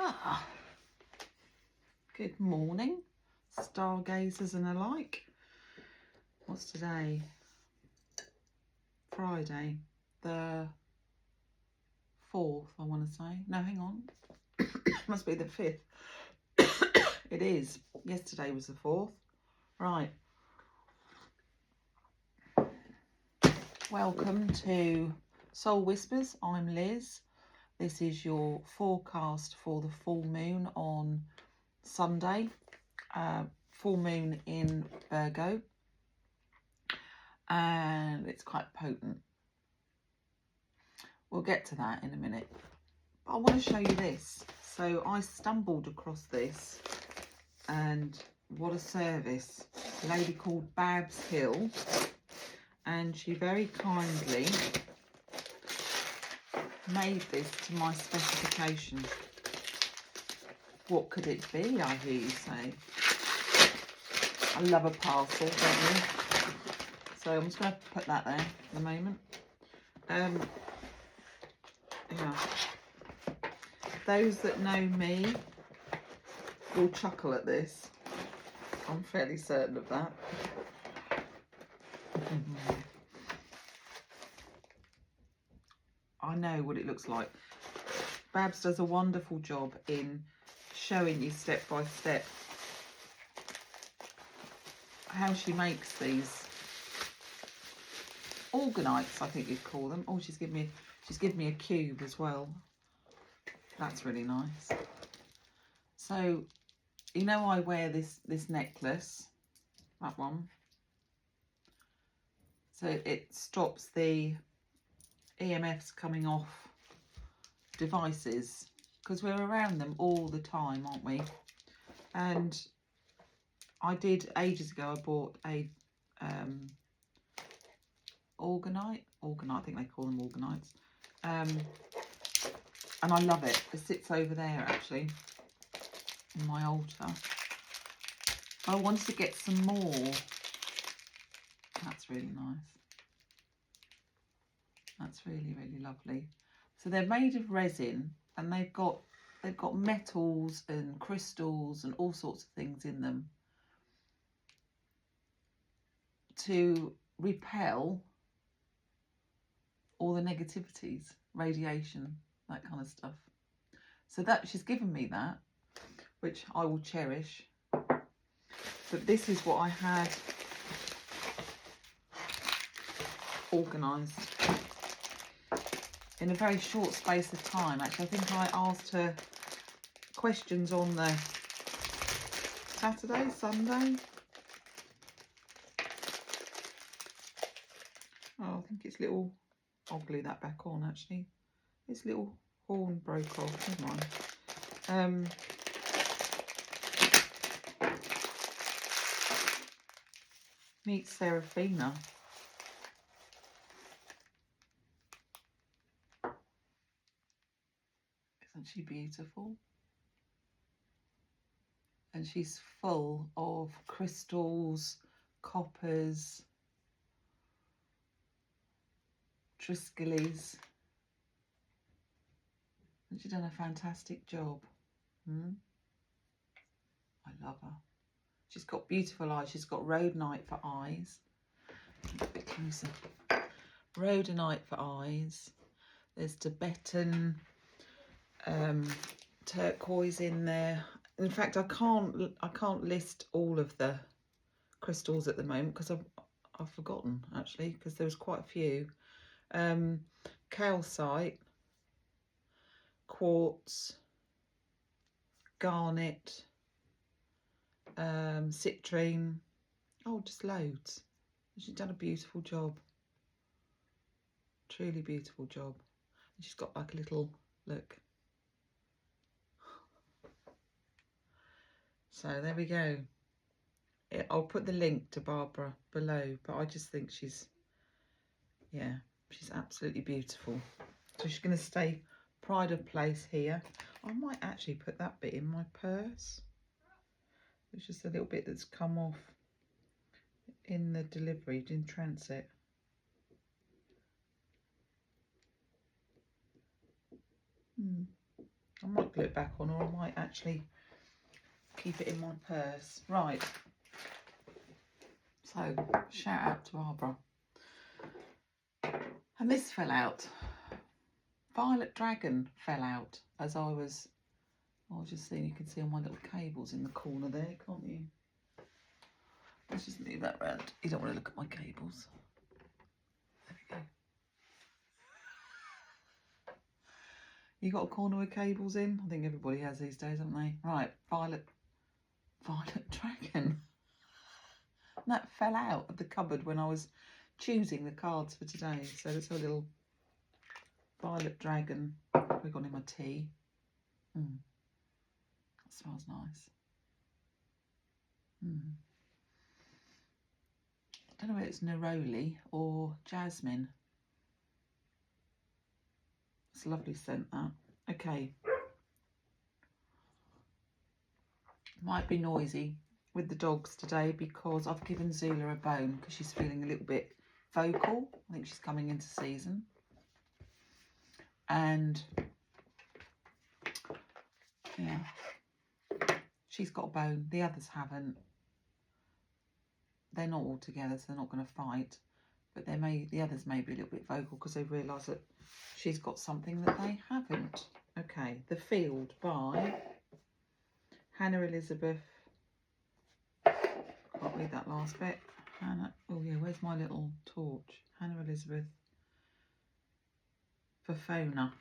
Ah, good morning, stargazers and alike. What's today? Friday, the 4th, I want to say. No, hang on. Must be the 5th. It is. Yesterday was the 4th. Right. Welcome to Soul Whispers. I'm Liz. This is your forecast for the full moon on Sunday. Full moon in Virgo. And it's quite potent. We'll get to that in a minute. But I want to show you this. So I stumbled across this, and what a service. A lady called Babs Hill, and she very kindly made this to my specification. What could it be, I hear you say? I love a parcel, don't you? So I'm just going to put that there for the moment. Yeah. Those that know me will chuckle at this. I'm fairly certain of that. I know what it looks like. Babs does a wonderful job in showing you step by step how she makes these organites, I think you'd call them. Oh, she's given me a cube as well. That's really nice. So, you know, I wear this necklace, that one. So it stops the EMFs coming off devices, because we're around them all the time, aren't we? And I did ages ago, I bought a organite, I think they call them organites, and I love it. It sits over there actually in my altar. I wanted to get some more. That's really nice. That's really, really lovely. So they're made of resin, and they've got metals and crystals and all sorts of things in them to repel all the negativities, radiation, that kind of stuff. So that she's given me that, which I will cherish. But this is what I had organised in a very short space of time. Actually, I think I asked her questions on the Saturday, Sunday. Oh, I think it's little. I'll glue that back on actually. This little horn broke off. Never mind. Meet Serafina. Isn't she beautiful? And she's full of crystals, coppers, triskeles. And she's done a fantastic job. I love her. She's got beautiful eyes. She's got rhodonite for eyes. A bit closer. Rhodonite for eyes. There's Tibetan turquoise in there. In fact, I can't list all of the crystals at the moment because I've forgotten actually, because there was quite a few. Calcite, quartz, garnet, citrine. Oh, just loads. She's done a beautiful job. Truly beautiful job. And she's got like a little look. So there we go. I'll put the link to Barbara below, but I just think she's absolutely beautiful. So she's going to stay pride of place here. I might actually put that bit in my purse. It's just a little bit that's come off in the delivery, in transit. I might glue it back on, or I might actually keep it in my purse. Right. So, shout out to Barbara. And this fell out. Violet Dragon fell out as I was just seeing. You can see all my little cables in the corner there, can't you? Let's just move that round. You don't want to look at my cables. There we go. You got a corner with cables in? I think everybody has these days, haven't they? Right, Violet Dragon. And that fell out of the cupboard when I was choosing the cards for today. So it's a little Violet Dragon. We've got in my tea. That smells nice. I don't know whether it's neroli or jasmine. It's a lovely scent, that. Okay. Might be noisy with the dogs today because I've given Zula a bone because she's feeling a little bit vocal. I think she's coming into season. And yeah, she's got a bone. The others haven't. They're not all together, so they're not going to fight. But the others may be a little bit vocal because they've realised that she's got something that they haven't. Okay, The Field by Hannah Elizabeth. Can't read that last bit. Hannah. Oh yeah, where's my little torch? Hannah Elizabeth. Fafana.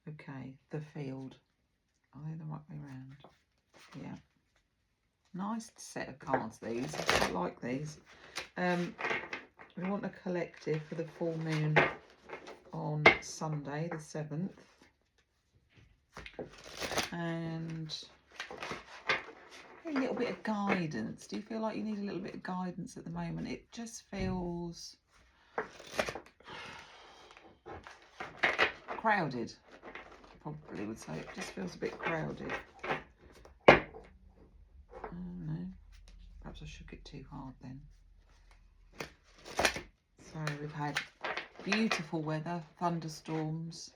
Okay, The Field. Are they the right way round? Yeah. Nice set of cards, these. I quite like these. We want a collective for the full moon on Sunday, the 7th. And a little bit of guidance. Do you feel like you need a little bit of guidance at the moment? It just feels crowded, I probably would say. It just feels a bit crowded. Oh no, perhaps I shook it too hard then. So we've had beautiful weather, thunderstorms,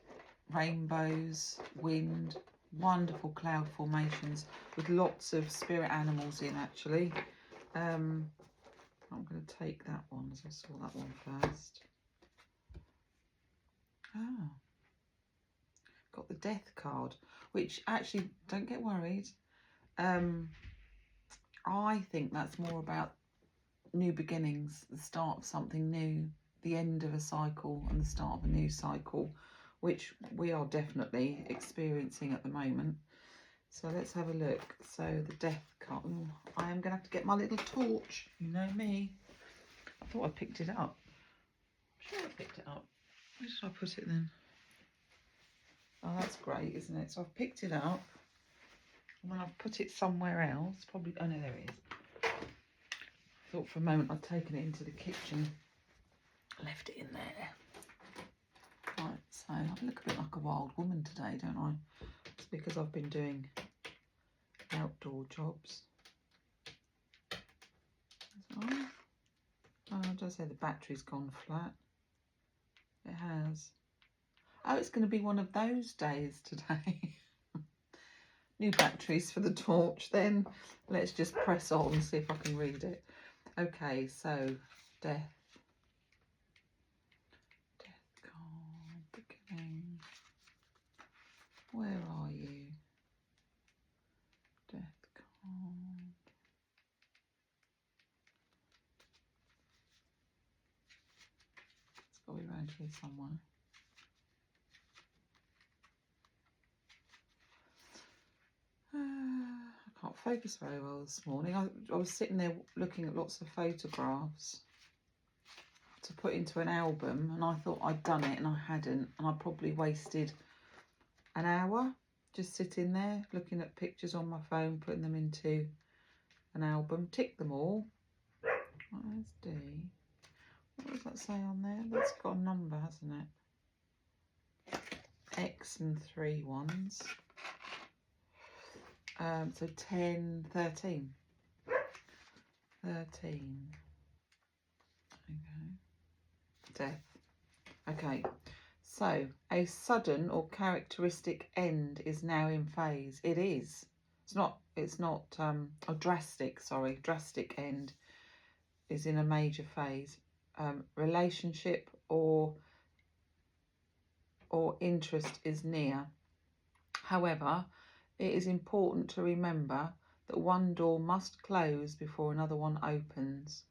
rainbows, wind, wonderful cloud formations with lots of spirit animals in actually. I'm going to take that one as I saw that one first. Got the Death card, which actually, don't get worried. I think that's more about new beginnings, the start of something new, the end of a cycle and the start of a new cycle, which we are definitely experiencing at the moment. So let's have a look. So the Death card. Ooh, I am going to have to get my little torch. You know me. I thought I picked it up. I'm sure I picked it up. Where did I put it then? Oh, that's great, isn't it? So I've picked it up. And then I've put it somewhere else. Probably, oh no, there it is. I thought for a moment I'd taken it into the kitchen. Left it in there. Right, so I look a bit like a wild woman today, don't I? It's because I've been doing outdoor jobs. Oh, I just say the battery's gone flat. It has. Oh, it's going to be one of those days today. New batteries for the torch then. Let's just press on and see if I can read it. Okay, so Death. Death card, beginning. Where are you? Death card. It's got to be around here somewhere. I can't focus very well this morning. I was sitting there looking at lots of photographs to put into an album, and I thought I'd done it and I hadn't, and I probably wasted an hour just sitting there looking at pictures on my phone, putting them into an album. Tick them all. Where's D? What does that say on there? That's got a number, hasn't it? X and 3 ones. So 10, 13. 13. Okay. Death. Okay. So, a sudden or characteristic end is now in phase. It is. It's not a drastic end is in a major phase. Relationship or interest is near. However, it is important to remember that one door must close before another one opens.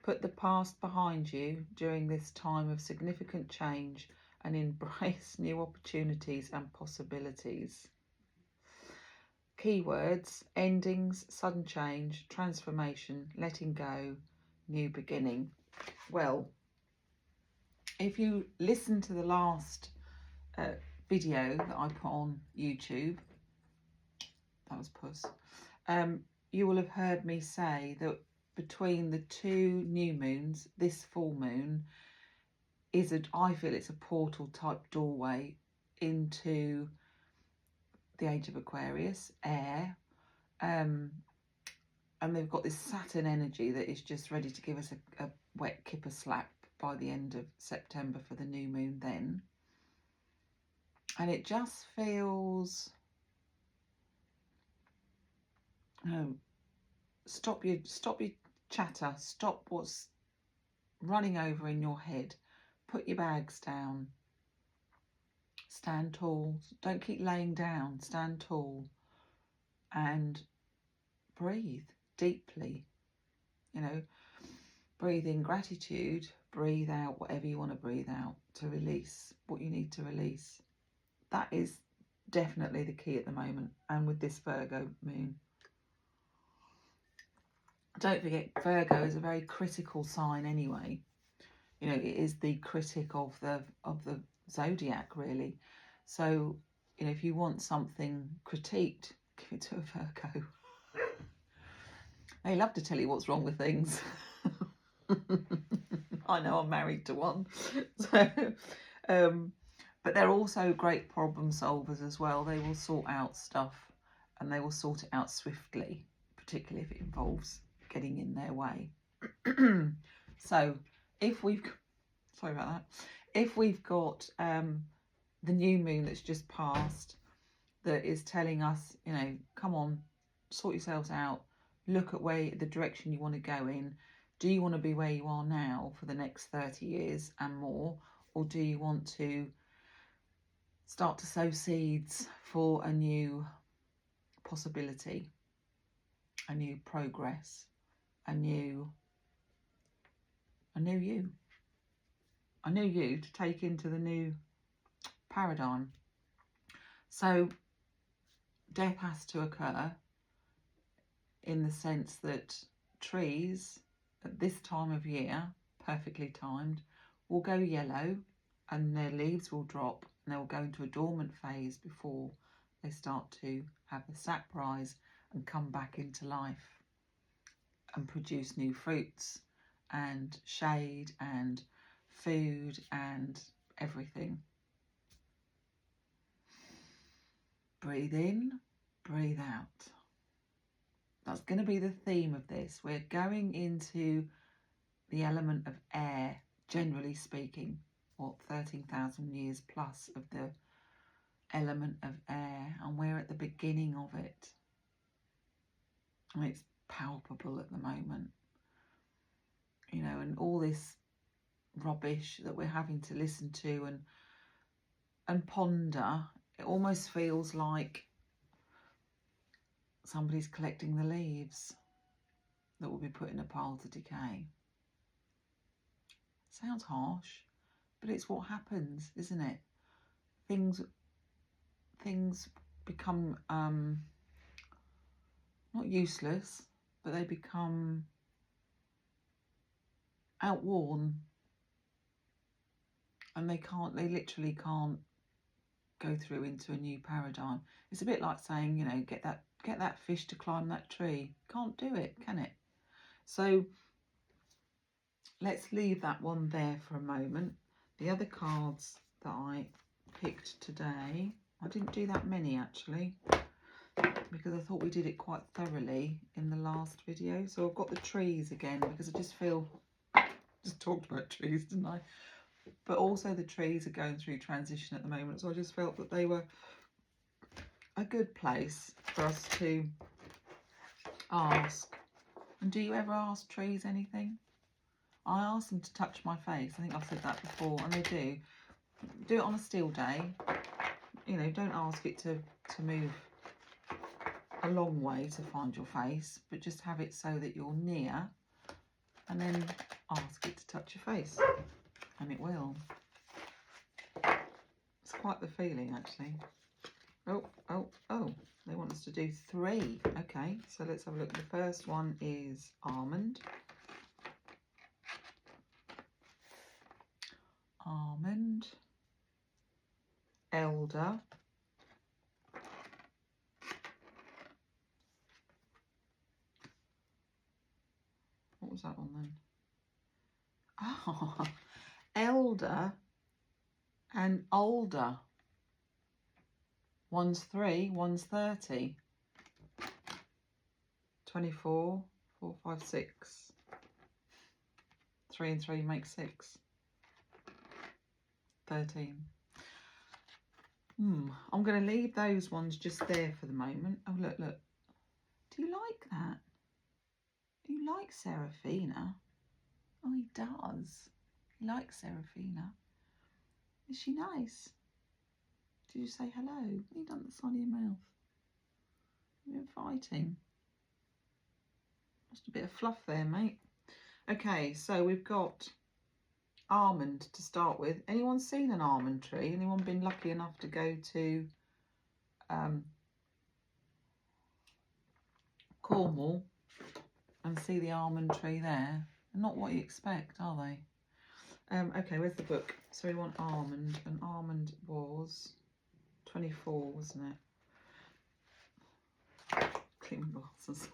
Put the past behind you during this time of significant change and embrace new opportunities and possibilities. Keywords: endings, sudden change, transformation, letting go, new beginning. Well, if you listen to the last video that I put on YouTube, that was Puss, you will have heard me say that between the two new moons, this full moon I feel it's a portal type doorway into the age of Aquarius, air, and they've got this Saturn energy that is just ready to give us a wet kipper slap by the end of September for the new moon then. And it just feels, stop your chatter, stop what's running over in your head, put your bags down, stand tall, don't keep laying down, stand tall and breathe deeply. Breathe in gratitude, breathe out whatever you want to breathe out to release what you need to release. That is definitely the key at the moment, and with this Virgo moon. Don't forget, Virgo is a very critical sign anyway. It is the critic of the zodiac, really. So, if you want something critiqued, give it to a Virgo. They love to tell you what's wrong with things. I know, I'm married to one. So, but they're also great problem solvers as well. They will sort out stuff, and they will sort it out swiftly, particularly if it involves getting in their way. So if we've got the new moon that's just passed, that is telling us, come on, sort yourselves out, look at the direction you want to go in. Do you want to be where you are now for the next 30 years and more, or do you want to start to sow seeds for a new possibility, a new progress, a new you to take into the new paradigm? So death has to occur, in the sense that trees at this time of year, perfectly timed, will go yellow and their leaves will drop and they will go into a dormant phase before they start to have the sap rise and come back into life and produce new fruits and shade and food and everything. Breathe in, breathe out. That's going to be the theme of this. We're going into the element of air, generally speaking, 13,000 years plus of the element of air, and we're at the beginning of it. And it's palpable at the moment. And all this rubbish that we're having to listen to and ponder, it almost feels like somebody's collecting the leaves that will be put in a pile to decay. Sounds harsh, but it's what happens, isn't it? Things become not useless, but they become outworn, and they literally can't go through into a new paradigm. It's a bit like saying, get that fish to climb that tree. Can't do it, can it? So let's leave that one there for a moment. The other cards that I picked today, I didn't do that many actually, because I thought we did it quite thoroughly in the last video. So I've got the trees again, because I just talked about trees, didn't I? but also the trees are going through transition at the moment. So I just felt that they were a good place for us to ask. And do you ever ask trees anything? I ask them to touch my face. I think I've said that before, and they do. Do it on a still day. You know, don't ask it to move a long way to find your face, but just have it so that you're near, and then ask it to touch your face, and it will. It's quite the feeling, actually. Oh, they want us to do 3. Okay, so let's have a look. The first one is almond. Almond. Elder. What was that one then? Oh, elder and older. One's 3, one's 30. 24, 4, 5, 6. 3 and 3 make 6. 13. I'm going to leave those ones just there for the moment. Oh, look. Do you like that? Do you like Serafina? Oh, he does. He likes Serafina. Is she nice? Did you say hello? What have you done at the side of your mouth? You're fighting. Just a bit of fluff there, mate. Okay, so we've got almond to start with. Anyone seen an almond tree? Anyone been lucky enough to go to Cornwall and see the almond tree there? They're not what you expect, are they? Okay, where's the book? So we want almond, and almond was 24, wasn't it? Clean my glasses.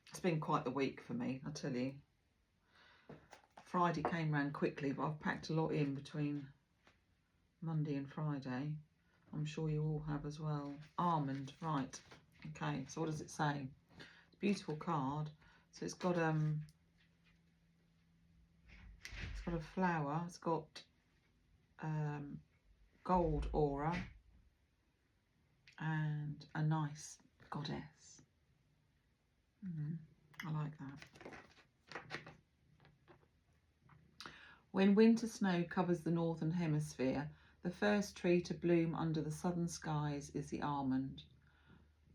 It's been quite the week for me, I tell you. Friday came round quickly, but I've packed a lot in between Monday and Friday. I'm sure you all have as well. Almond, right. Okay, so what does it say? It's a beautiful card. So it's got a flower. It's got gold aura and a nice goddess. I like that. When winter snow covers the northern hemisphere, the first tree to bloom under the southern skies is the almond.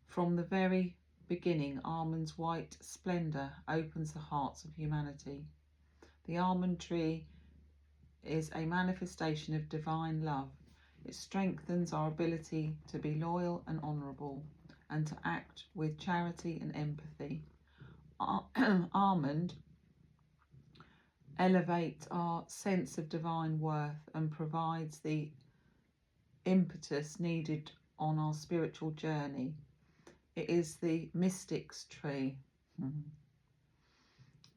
From the very beginning, almond's white splendour opens the hearts of humanity. The almond tree is a manifestation of divine love. It strengthens our ability to be loyal and honourable, and to act with charity and empathy. Almond elevates our sense of divine worth and provides the impetus needed on our spiritual journey. It is the mystic's tree.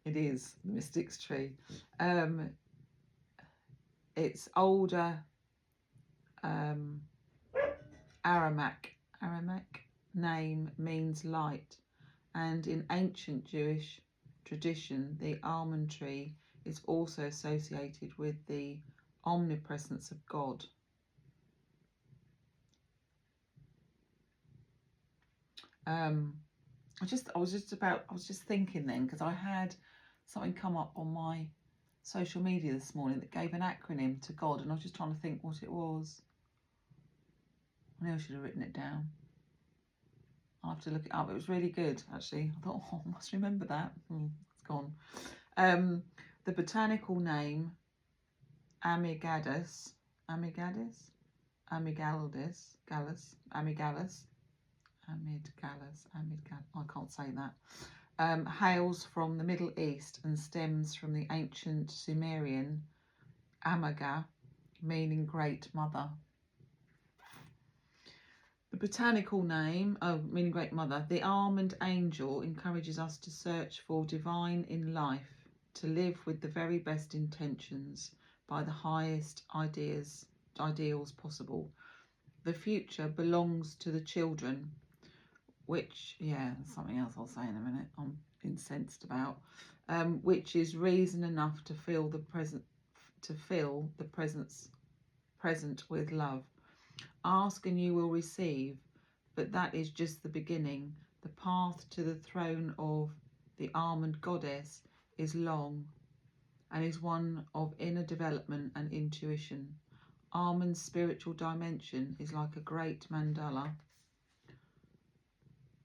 It is the mystic's tree. Its older Aramaic name means light, and in ancient Jewish tradition, the almond tree is also associated with the omnipresence of God. I was just thinking then, because I had something come up on my social media this morning that gave an acronym to God, and I was just trying to think what it was. I know I should have written it down. I'll have to look it up. It was really good, actually. I thought, oh, I must remember that. It's gone. The botanical name, Amigalus, I can't say that, hails from the Middle East and stems from the ancient Sumerian Amaga, meaning great mother. The botanical name, meaning great mother, the almond angel encourages us to search for divine in life, to live with the very best intentions by the highest ideals possible. The future belongs to the children, which, yeah, something else I'll say in a minute, I'm incensed about. which is reason enough to fill the present, present with love. Ask and you will receive, but that is just the beginning. The path to the throne of the almond goddess is long and is one of inner development and intuition. Almond's spiritual dimension is like a great mandala,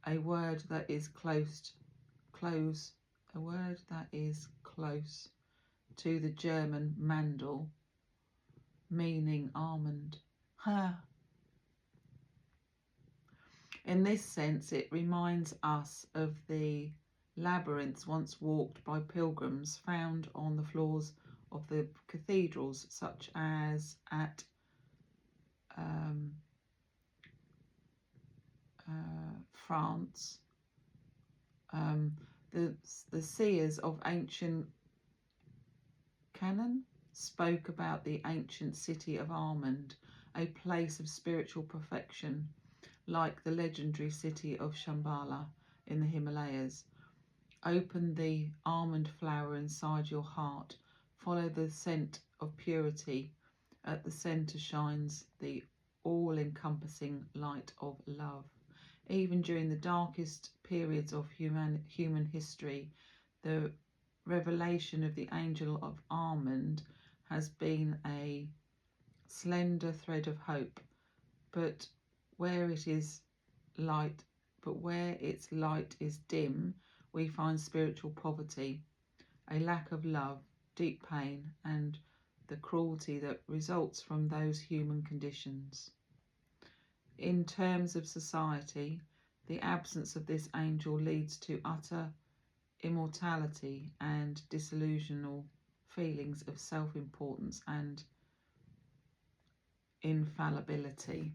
a word that is close to the German Mandel, meaning almond. In this sense, it reminds us of the labyrinths once walked by pilgrims found on the floors of the cathedrals, such as at France. The seers of ancient canon spoke about the ancient city of Almond, a place of spiritual perfection, like the legendary city of Shambhala in the Himalayas. Open the almond flower inside your heart. Follow the scent of purity. At the centre shines the all-encompassing light of love. Even during the darkest periods of human history, the revelation of the angel of almond has been a slender thread of hope, but where its light is dim, we find spiritual poverty, a lack of love, deep pain, and the cruelty that results from those human conditions. In terms of society, the absence of this angel leads to utter immortality and disillusional feelings of self-importance and infallibility.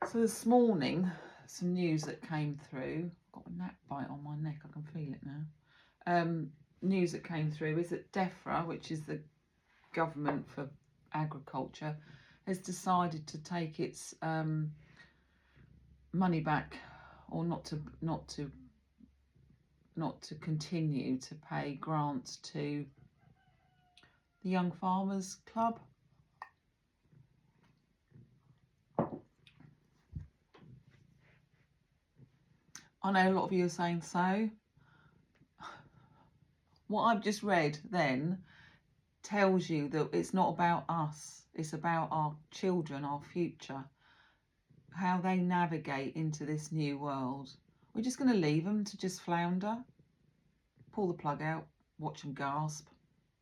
So this morning, some news that came through. I've got a gnat bite on my neck, I can feel it now. News that came through is that DEFRA, which is the government for agriculture, has decided to take its money back, or not to continue to pay grants to the Young Farmers Club. I know a lot of you are saying so. What I've just read then tells you that it's not about us, it's about our children, our future, how they navigate into this new world. We're just going to leave them to just flounder, pull the plug out, watch them gasp.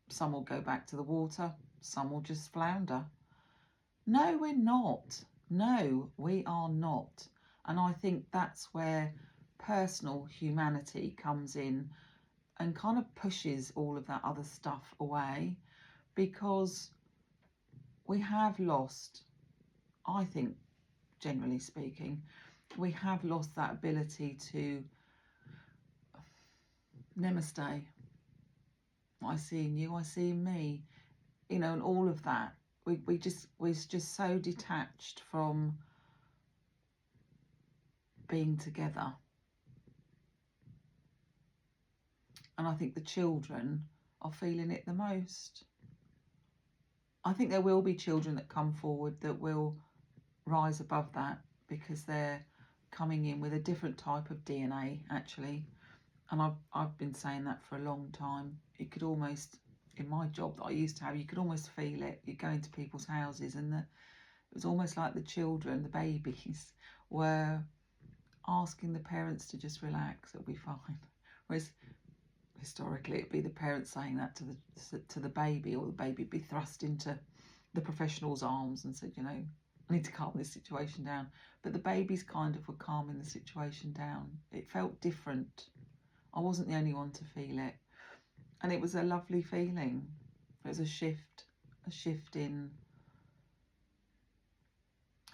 Some will go back to the water, some will just flounder. No, we're not. No, we are not. And I think that's where personal humanity comes in and kind of pushes all of that other stuff away, because we have lost, I think, generally speaking, we have lost that ability to namaste. I see in you, I see in me, you know, and all of that. We're just so detached from being together. And I think the children are feeling it the most. I think there will be children that come forward that will rise above that, because they're coming in with a different type of DNA, actually. And I've been saying that for a long time. You could almost, in my job that I used to have, you could almost feel it. You go into people's houses and it was almost like the children, the babies, were asking the parents to just relax, it'll be fine. Whereas historically it'd be the parents saying that to the baby, or the baby would be thrust into the professional's arms and said, you know, I need to calm this situation down. But the babies kind of were calming the situation down. It felt different. I wasn't the only one to feel it. And it was a lovely feeling. It was a shift in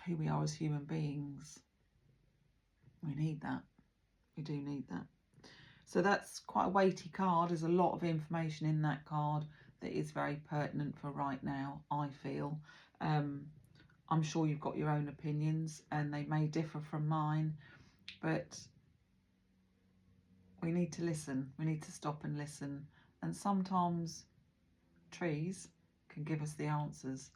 who we are as human beings. We need that. We do need that. So that's quite a weighty card. There's a lot of information in that card that is very pertinent for right now, I feel. I'm sure you've got your own opinions and they may differ from mine, but we need to listen. We need to stop and listen. And sometimes trees can give us the answers.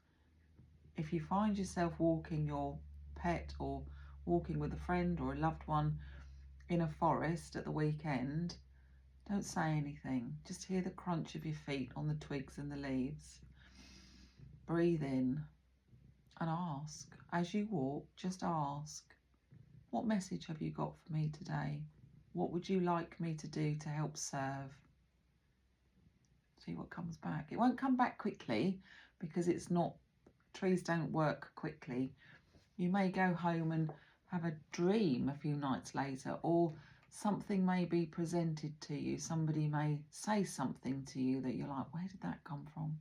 If you find yourself walking your pet or walking with a friend or a loved one in a forest at the weekend, don't say anything. Just hear the crunch of your feet on the twigs and the leaves. Breathe in and ask. As you walk, just ask, what message have you got for me today? What would you like me to do to help serve? See what comes back. It won't come back quickly because it's not, trees don't work quickly. You may go home and have a dream a few nights later, or something may be presented to you. Somebody may say something to you that you're like, where did that come from?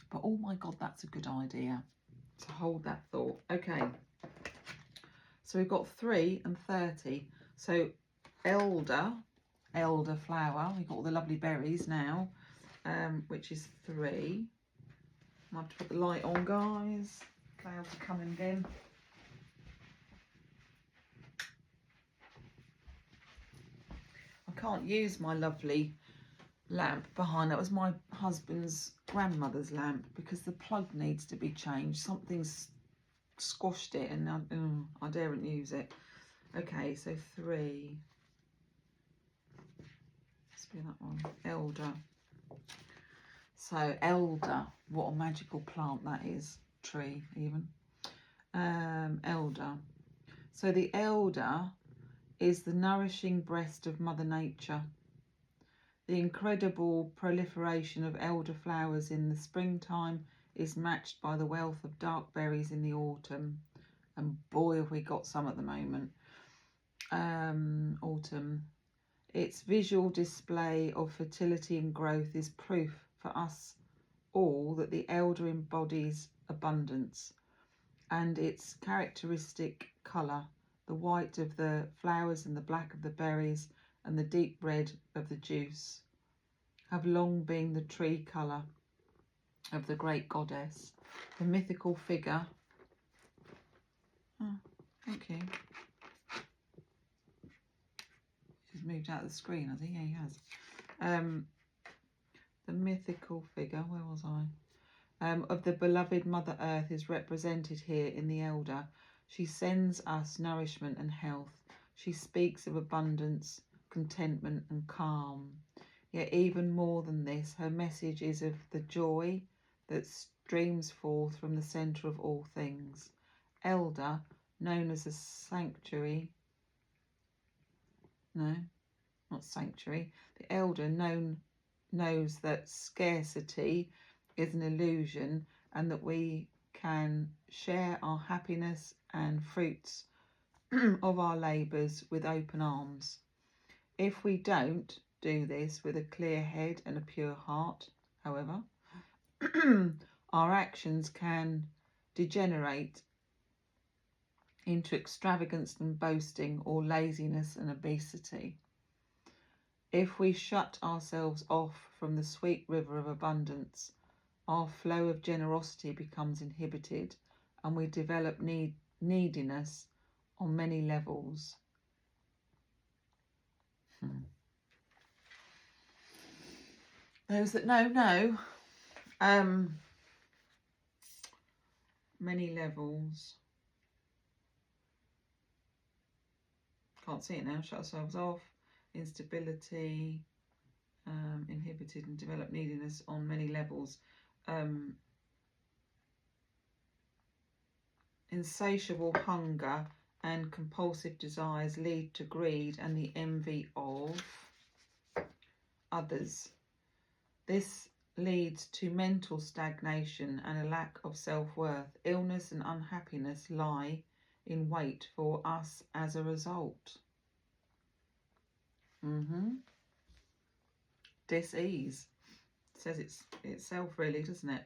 But oh my God, that's a good idea. So hold that thought. Okay. So we've got 3 and 30. So elder flower. We've got all the lovely berries now, which is 3. I have to put the light on, guys. Clouds are coming again. I can't use my lovely lamp behind. That was my husband's grandmother's lamp because the plug needs to be changed. Something's squashed it and I daren't use it. Okay, so 3. Must be that one. Elder. So elder, what a magical plant that is. Tree even. Elder. So the elder is the nourishing breast of Mother Nature. The incredible proliferation of elder flowers in the springtime is matched by the wealth of dark berries in the autumn. And boy, have we got some at the moment. Autumn. Its visual display of fertility and growth is proof for us all that the elder embodies abundance, and its characteristic colour, the white of the flowers and the black of the berries and the deep red of the juice, have long been the tree colour of the great goddess, the mythical figure. Oh, thank you. He's moved out of the screen, has he? Yeah, he has. The mythical figure, where was I? Of the beloved Mother Earth is represented here in the elder. She sends us nourishment and health. She speaks of abundance, contentment and calm. Yet even more than this, her message is of the joy that streams forth from the centre of all things. Elder, known as a sanctuary. No, not sanctuary. The elder knows that scarcity is an illusion and that we can share our happiness and fruits of our labours with open arms. If we don't do this with a clear head and a pure heart, however, our actions can degenerate into extravagance and boasting, or laziness and obesity. If we shut ourselves off from the sweet river of abundance, our flow of generosity becomes inhibited and we develop neediness on many levels. Those that know. Many levels. Can't see it now. Shut ourselves off. Instability. Inhibited and develop neediness on many levels. Insatiable hunger and compulsive desires lead to greed and the envy of others. This leads to mental stagnation and a lack of self-worth. Illness and unhappiness lie in wait for us as a result. Dis-ease. Says it's itself really, doesn't it?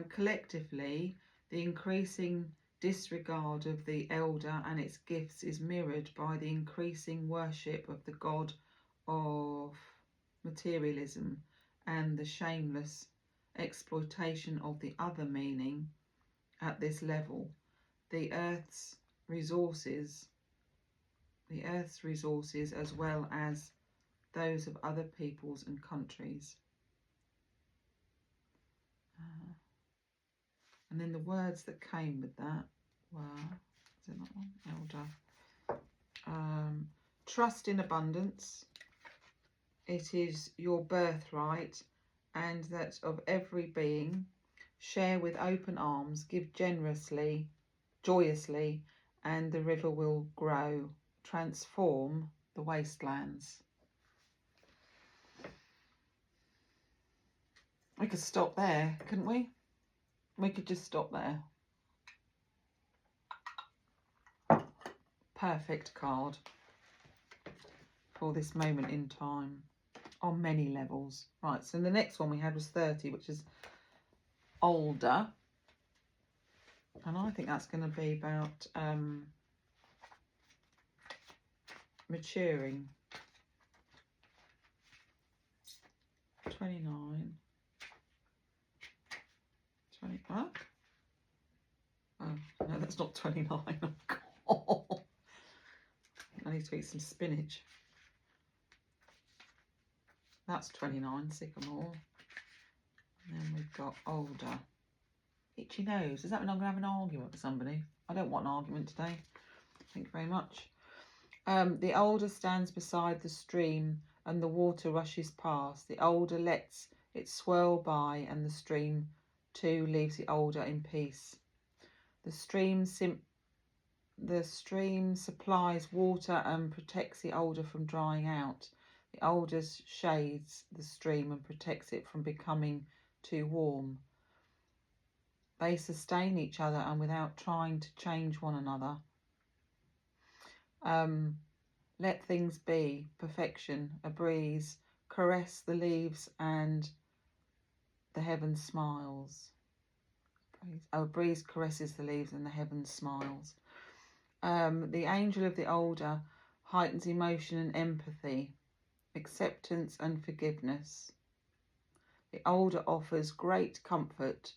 Collectively, the increasing disregard of the elder and its gifts is mirrored by the increasing worship of the god of materialism and the shameless exploitation of the other meaning at this level. The earth's resources, the Earth's resources as well as those of other peoples and countries. And then the words that came with that were, is it that one? Elder. Trust in abundance. It is your birthright, and that of every being. Share with open arms, give generously, joyously, and the river will grow. Transform the wastelands. We could stop there, couldn't we? We could just stop there. Perfect card for this moment in time on many levels. Right, so the next one we had was 30, which is older. And I think that's going to be about maturing. 29. 20, what? Oh, no, that's not 29. Oh, God. I need to eat some spinach. That's 29, sycamore. And then we've got older. Itchy nose. Does that mean I'm going to have an argument with somebody? I don't want an argument today. Thank you very much. The older stands beside the stream and the water rushes past. The older lets it swirl by and the stream too leaves the older in peace. The stream supplies water and protects the older from drying out. The older shades the stream and protects it from becoming too warm. They sustain each other and without trying to change one another. Let things be, perfection, a breeze, caress the leaves and the heaven smiles. A breeze caresses the leaves and the heaven smiles. The angel of the older heightens emotion and empathy, acceptance and forgiveness. The older offers great comfort.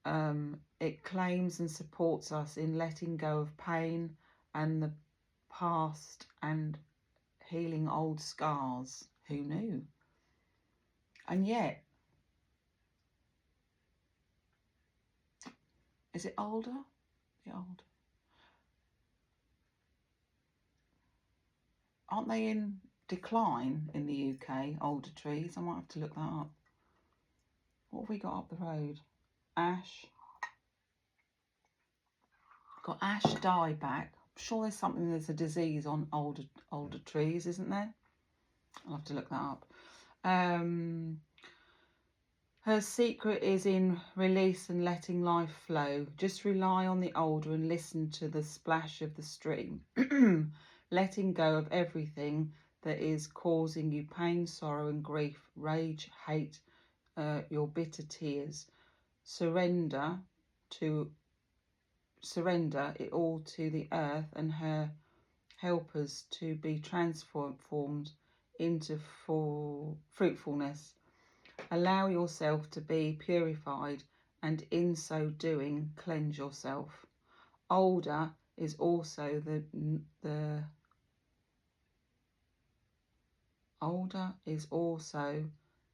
It claims and supports us in letting go of pain and the past and healing old scars. Who knew? And yet, is it older? The older. Aren't they in decline in the UK, older trees? I might have to look that up. What have we got up the road? Ash. Got ash dieback. I'm sure there's a disease on older trees, isn't there? I'll have to look that up. Her secret is in release and letting life flow. Just rely on the older and listen to the splash of the stream. Letting go of everything that is causing you pain, sorrow and grief, rage, hate, your bitter tears. Surrender it all to the earth and her helpers to be transformed into fruitfulness. Allow yourself to be purified and in so doing cleanse yourself. Older is also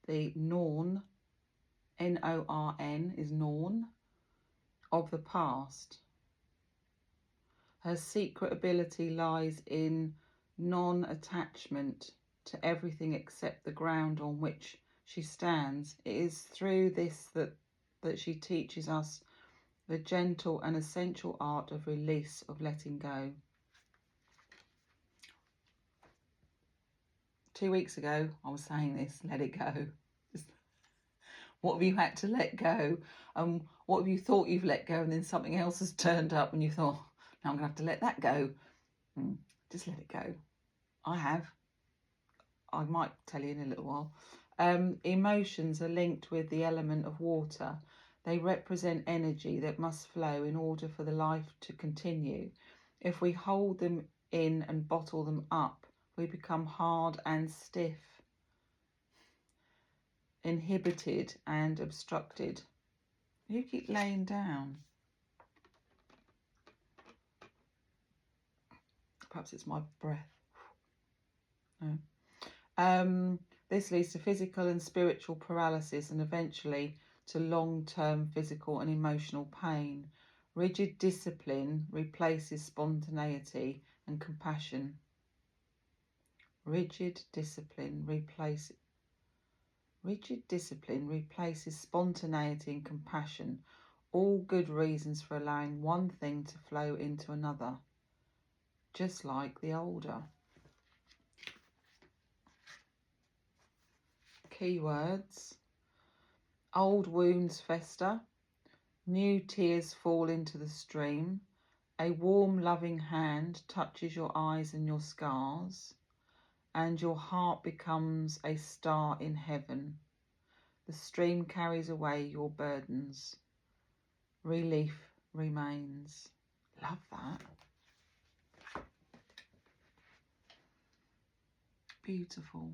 the Norn, N-O-R-N is Norn, of the past. Her secret ability lies in non-attachment to everything except the ground on which she stands. It is through this that she teaches us the gentle and essential art of release, of letting go. 2 weeks ago, I was saying this, let it go. What have you had to let go? What have you thought you've let go and then something else has turned up and you thought, now I'm going to have to let that go. Just let it go. I have. I might tell you in a little while. Emotions are linked with the element of water. They represent energy that must flow in order for the life to continue. If we hold them in and bottle them up, we become hard and stiff, inhibited and obstructed. You keep laying down. Perhaps it's my breath. No. This leads to physical and spiritual paralysis and eventually to long-term physical and emotional pain. Rigid discipline replaces spontaneity and compassion. Rigid discipline replaces spontaneity and compassion. All good reasons for allowing one thing to flow into another. Just like the older. Keywords. Old wounds fester. New tears fall into the stream. A warm, loving hand touches your eyes and your scars, and your heart becomes a star in heaven. The stream carries away your burdens. Relief remains. Love that. Beautiful.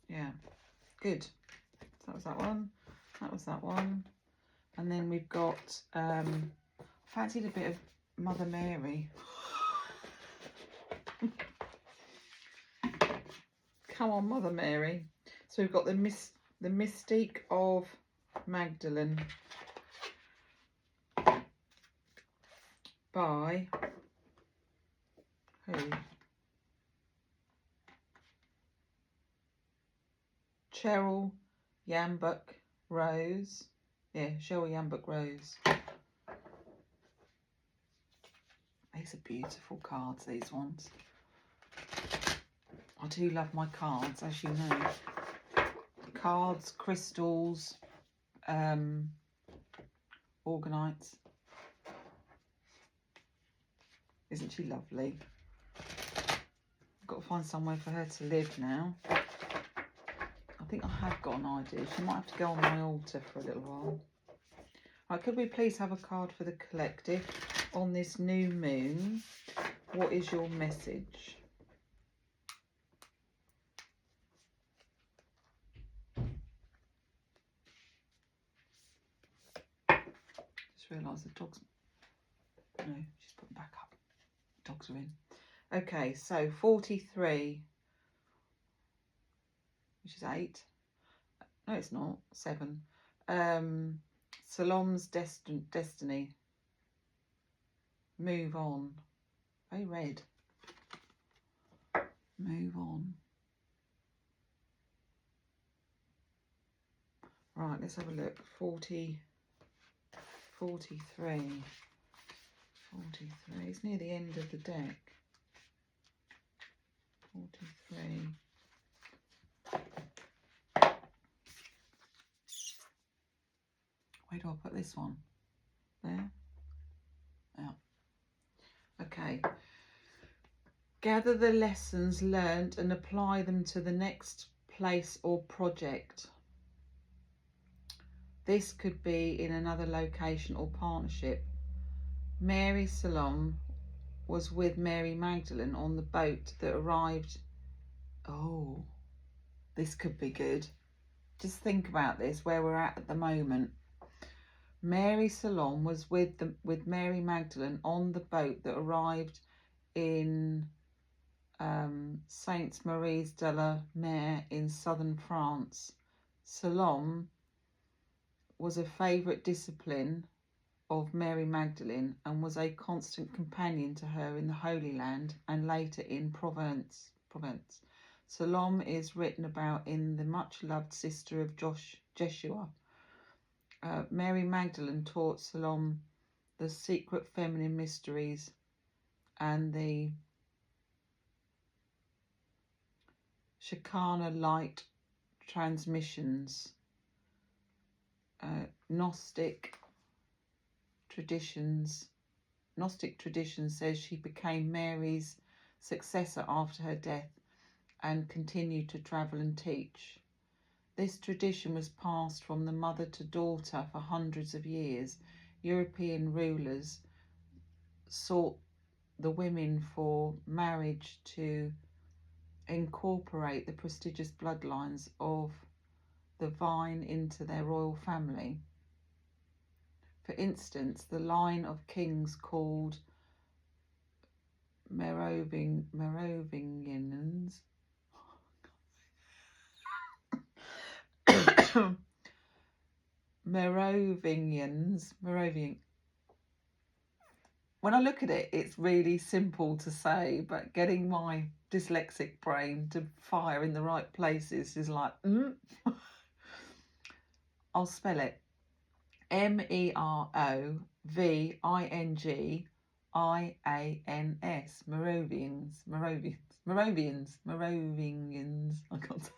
Yeah, good. So that was that one. That was that one. And then we've got, fancied a bit of Mother Mary. Come on, Mother Mary. So we've got the Mystique of Magdalene by who? Cheryl Yambuk Rose. Yeah, Cheryl Yambuk Rose. These are beautiful cards, these ones. I do love my cards, as you know. Cards, crystals, organites. Isn't she lovely? I've got to find somewhere for her to live now. I think I have got an idea. She might have to go on my altar for a little while. Right, could we please have a card for the collective on this new moon? What is your message? Just realised the dogs. No, she's put them back up. Dogs are in. Okay, so 43, which is 8. No, it's not. 7. Salom's destiny. Move on. Very red. Move on. Right, let's have a look. 43. 43. It's near the end of the deck. 43. Where do I put this one? There? Yeah. Okay. Gather the lessons learned and apply them to the next place or project. This could be in another location or partnership. Mary Salome was with Mary Magdalene on the boat that arrived. Oh, this could be good. Just think about this, where we're at the moment. Mary Salome was with Mary Magdalene on the boat that arrived in Sainte Marie de la Mer in southern France. Salome was a favourite discipline of Mary Magdalene and was a constant companion to her in the Holy Land and later in Provence. Salome is written about in the much-loved Sister of Jeshua. Mary Magdalene taught Salome the secret feminine mysteries and the Shekinah light transmissions. Gnostic tradition says she became Mary's successor after her death and continued to travel and teach. This tradition was passed from the mother to daughter for hundreds of years. European rulers sought the women for marriage to incorporate the prestigious bloodlines of the vine into their royal family. For instance, the line of kings called Merovingians. Merovingians. When I look at it, it's really simple to say, but getting my dyslexic brain to fire in the right places is like, I'll spell it. Merovingians. Merovingians. I can't say.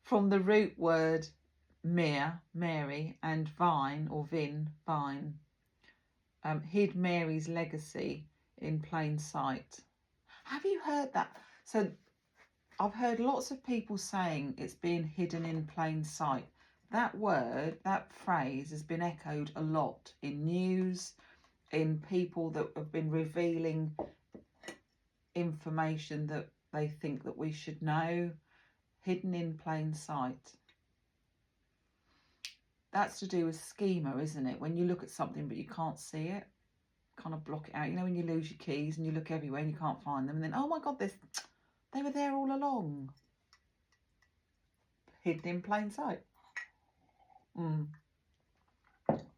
From the root word mere, Mary, and vine or vine. Hid Mary's legacy in plain sight. Have you heard that? So I've heard lots of people saying it's being hidden in plain sight. That word, that phrase has been echoed a lot in news, in people that have been revealing information that they think that we should know. Hidden in plain sight. That's to do with schema, isn't it? When you look at something but you can't see it, kind of block it out. You know, when you lose your keys and you look everywhere and you can't find them, and then, oh my God, they were there all along. Hidden in plain sight.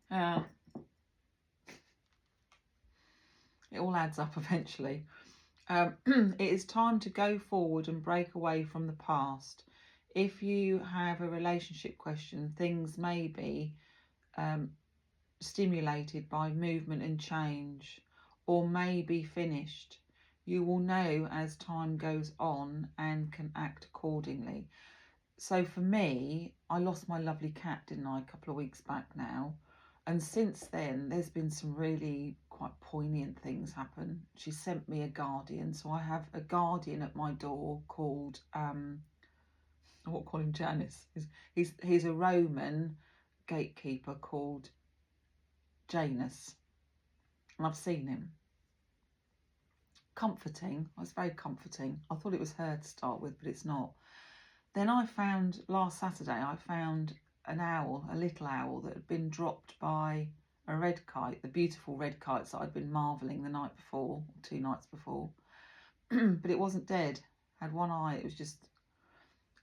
Yeah. It all adds up eventually. It is time to go forward and break away from the past. If you have a relationship question, things may be stimulated by movement and change, or may be finished. You will know as time goes on and can act accordingly. So for me, I lost my lovely cat, didn't I, a couple of weeks back now. And since then, there's been some really quite poignant things happen. She sent me a guardian. So I have a guardian at my door called, I won't call him Janus. He's a Roman gatekeeper called Janus. And I've seen him. Comforting. It was very comforting. I thought it was her to start with, but it's not. Then I found, last Saturday, I found an owl, a little owl that had been dropped by a red kite, the beautiful red kites that I'd been marvelling the night before, or 2 nights before. But it wasn't dead. Had one eye, it was just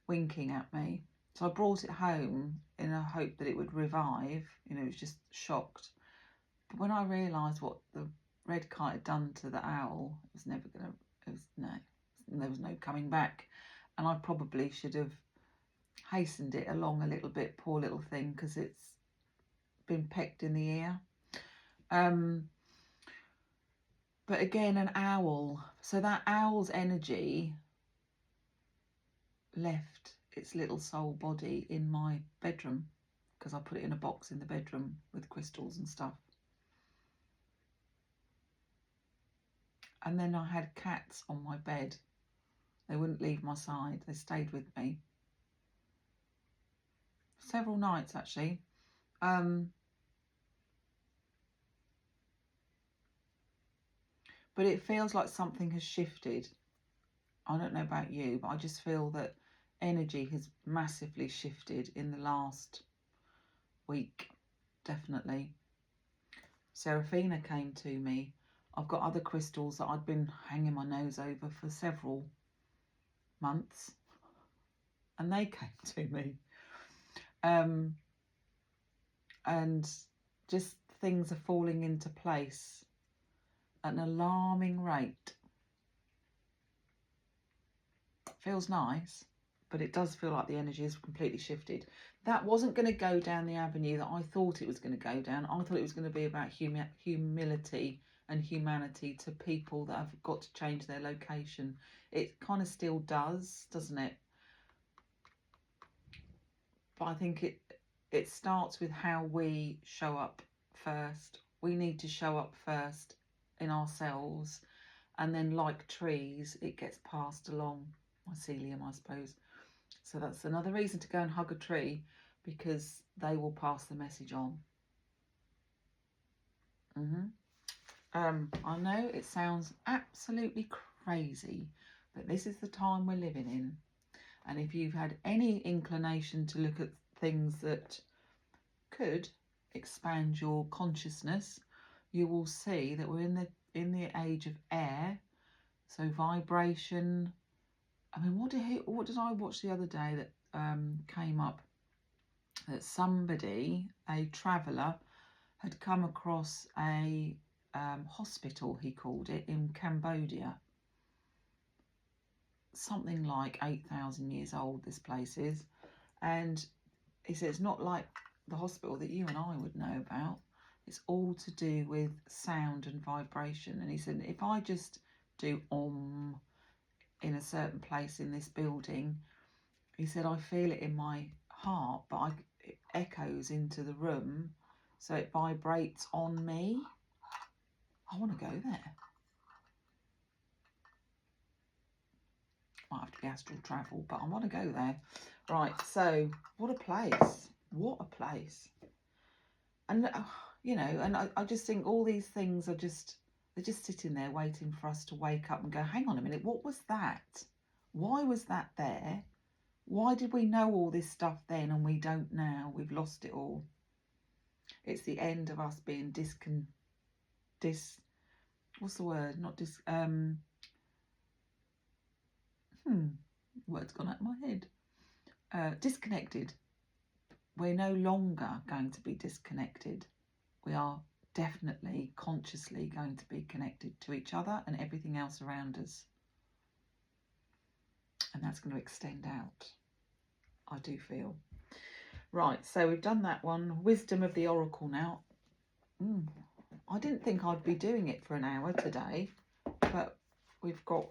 winking at me. So I brought it home in a hope that it would revive. You know, it was just shocked. But when I realised what the red kite had done to the owl, it was never going to, there was no coming back. And I probably should have hastened it along a little bit, poor little thing, because it's been pecked in the ear. But again, an owl. So that owl's energy left its little soul body in my bedroom, because I put it in a box in the bedroom with crystals and stuff. And then I had cats on my bed. They wouldn't leave my side. They stayed with me. Several nights, actually. But it feels like something has shifted. I don't know about you, but I just feel that energy has massively shifted in the last week, definitely. Serafina came to me. I've got other crystals that I'd been hanging my nose over for several months, and they came to me. And just things are falling into place at an alarming rate. Feels nice, but it does feel like the energy has completely shifted. That wasn't going to go down the avenue that I thought it was going to go down. I thought it was going to be about humility and humanity to people that have got to change their location. It kind of still does, doesn't it? But I think it starts with how we show up first. We need to show up first in ourselves, and then like trees, it gets passed along. Mycelium, I suppose. So that's another reason to go and hug a tree, because they will pass the message on. I know it sounds absolutely crazy, but this is the time we're living in. And if you've had any inclination to look at things that could expand your consciousness, you will see that we're in the age of air. So vibration. I mean, what did I watch the other day that came up? That somebody, a traveller, had come across a hospital, he called it, in Cambodia. Something like 8,000 years old this place is. And he said it's not like the hospital that you and I would know about. It's all to do with sound and vibration. And he said, if I just do Om in a certain place in this building, he said, I feel it in my heart, but it echoes into the room, so it vibrates on me. I want to go there. Might have to be astral travel, but I want to go there. Right, so what a place. What a place. And, you know, and I just think all these things are just, they're just sitting there waiting for us to wake up and go, hang on a minute, what was that? Why was that there? Why did we know all this stuff then and we don't now? We've lost it all. It's the end of us being what's the word? Not word's gone out of my head. Disconnected. We're no longer going to be disconnected. We are definitely consciously going to be connected to each other and everything else around us. And that's going to extend out, I do feel. Right, so we've done that one. Wisdom of the Oracle now. I didn't think I'd be doing it for an hour today, but we've got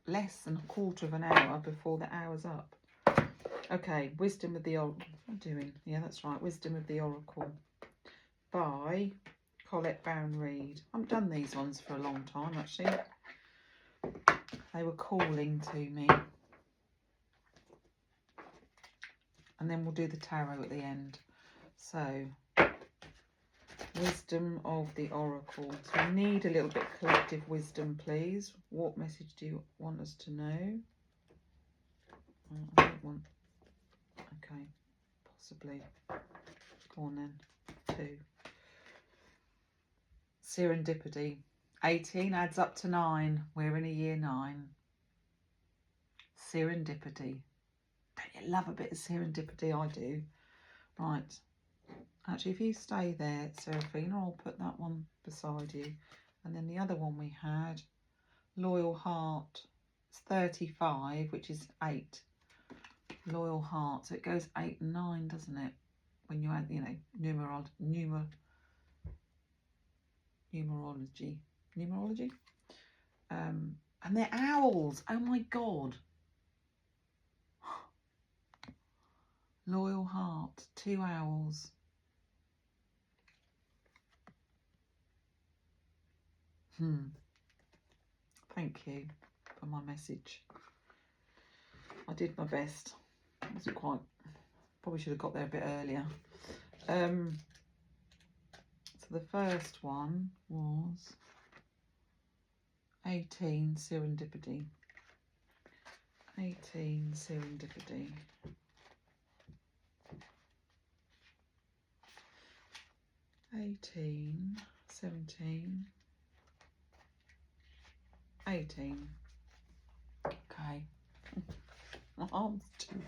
less than a quarter of an hour before the hour's up. Okay, Wisdom of the Oracle. What am I doing? Yeah, that's right. Wisdom of the Oracle by Colette Baron Reid. I haven't done these ones for a long time, actually. They were calling to me. And then we'll do the tarot at the end. So, Wisdom of the Oracle. So we need a little bit of collective wisdom, please. What message do you want us to know? I don't want... Okay, possibly. Go on then. 2. Serendipity. 18 adds up to 9. We're in a year 9. Serendipity. Don't you love a bit of serendipity? I do. Right. Actually, if you stay there, Serafina, I'll put that one beside you. And then the other one we had, Loyal Heart. It's 35, which is 8. Loyal Heart. So it goes 8 and 9, doesn't it? When you add, you know, numerology. And they're owls. Oh my God. Loyal Heart. 2 owls. Thank you for my message. I did my best. I wasn't quite... Probably should have got there a bit earlier. So the first one was 18 Serendipity. 18 Serendipity. 18, 17, 18. Okay. My arm's too...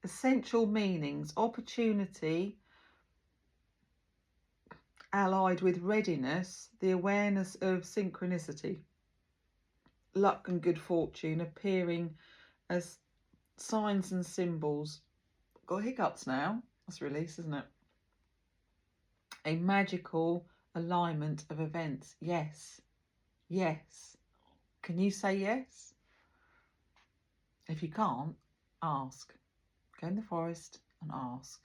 Essential meanings. Opportunity allied with readiness, the awareness of synchronicity, luck and good fortune appearing as signs and symbols. Got hiccups now. That's a release, isn't it? A magical alignment of events. Yes. Yes. Can you say yes? If you can't, ask. Go in the forest and ask.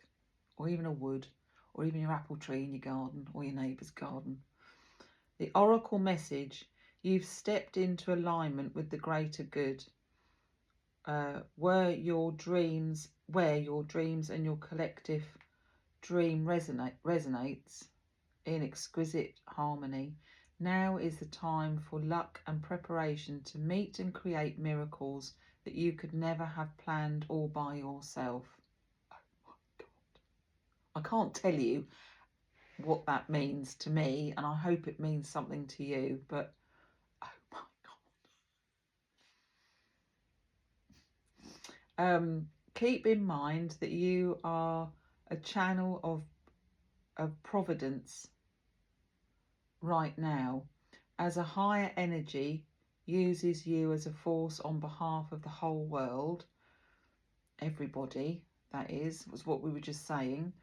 Or even a wood. Or even your apple tree in your garden. Or your neighbour's garden. The oracle message. You've stepped into alignment with the greater good. Where your dreams and your collective dream resonates in exquisite harmony. Now is the time for luck and preparation to meet and create miracles that you could never have planned all by yourself. Oh my God. I can't tell you what that means to me, and I hope it means something to you, but oh my God. Keep in mind that you are a channel of providence right now, as a higher energy uses you as a force on behalf of the whole world, everybody, that is, was what we were just saying.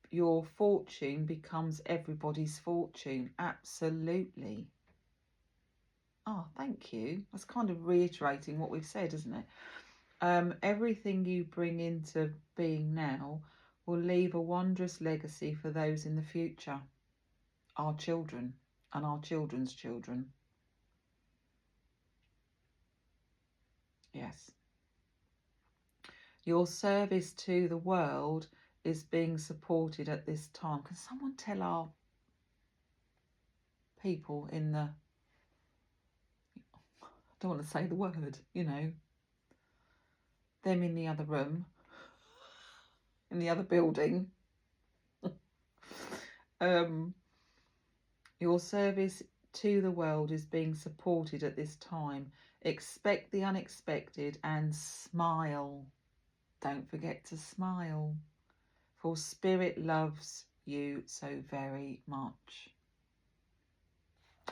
Your fortune becomes everybody's fortune. Absolutely. Oh, thank you. That's kind of reiterating what we've said, isn't it? Everything you bring into being now will leave a wondrous legacy for those in the future, our children and our children's children. Yes. Your service to the world is being supported at this time. Can someone tell our people in the, I don't want to say the word, you know, them in the other room, in the other building. Your service to the world is being supported at this time. Expect the unexpected and smile. Don't forget to smile, for Spirit loves you so very much.